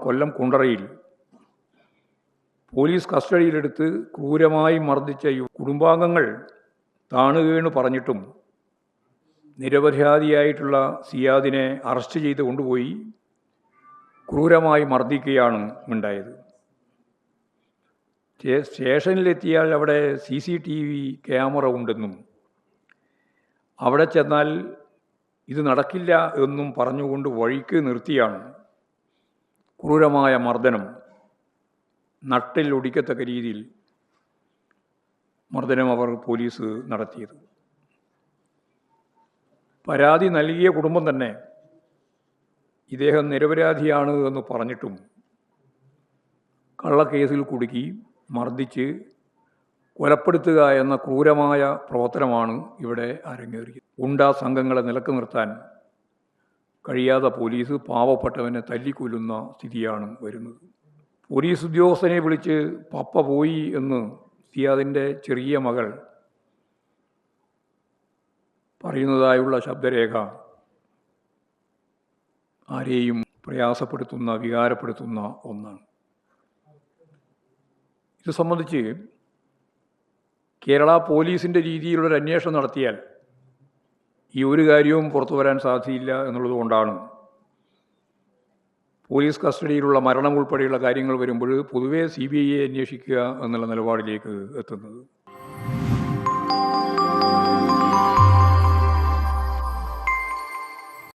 കൊല്ലം കുണ്ടറയിൽ police കസ്റ്റഡിയിലെടുത്ത് ക്രൂരമായി മർദ്ദിച്ച കുടുംബാംഗങ്ങൾ താണുകീണ് പറഞ്ഞിട്ടും നിരപരാധിയായിട്ടുള്ള സിയാദിനെ അറസ്റ്റ് ചെയ്ത് കൊണ്ടുപോയി ക്രൂരമായി മർദ്ദിക്കുകയാണ് ഉണ്ടായത്. സ്റ്റേഷനിലെത്തിയാൽ അവിടെ CCTV ക്യാമറ ഉണ്ടെന്നും അവിടെ ചെന്നാൽ ഇത് നടക്കില്ല എന്നും പറഞ്ഞുകൊണ്ട് വഴിക്ക് നിർത്തിയാണ് ക്രൂരമായ മർദ്ദനം, നട്ടിൽ ഒടിക്കത്തക്ക രീതിയിൽ മർദ്ദനം അവർ പോലീസ് നടത്തിയത്. പരാതി നൽകിയ കുടുംബം തന്നെ ഇദ്ദേഹം നിരപരാധിയാണ് എന്ന് പറഞ്ഞിട്ടും കള്ളക്കേസിൽ കുടുക്കി മർദ്ദിച്ച് കൊലപ്പെടുത്തുക എന്ന ക്രൂരമായ പ്രവർത്തനമാണ് ഇവിടെ അരങ്ങേറിയത്. ഗുണ്ടാ സംഘങ്ങളെ നിലക്ക് നിർത്താൻ കഴിയാതെ പോലീസ് പാവപ്പെട്ടവനെ തല്ലിക്കൊല്ലുന്ന സ്ഥിതിയാണ് വരുന്നത്. പോലീസ് ഉദ്യോഗസ്ഥനെ വിളിച്ച് പപ്പ പോയി എന്ന് സിയാദിൻ്റെ ചെറിയ മകൾ പറയുന്നതായുള്ള ശബ്ദരേഖ ആരെയും പ്രയാസപ്പെടുത്തുന്ന, വികാരപ്പെടുത്തുന്ന ഒന്നാണ്. ഇത് സംബന്ധിച്ച് കേരള പോലീസിൻ്റെ രീതിയിലുള്ളൊരു അന്വേഷണം നടത്തിയാൽ ഈ ഒരു കാര്യവും പുറത്തു വരാൻ സാധ്യതയില്ല എന്നുള്ളതുകൊണ്ടാണ് പോലീസ് കസ്റ്റഡിയിലുള്ള മരണം ഉൾപ്പെടെയുള്ള കാര്യങ്ങൾ വരുമ്പോൾ പൊതുവെ CBI അന്വേഷിക്കുക എന്നുള്ള നിലപാടിലേക്ക് എത്തുന്നത്.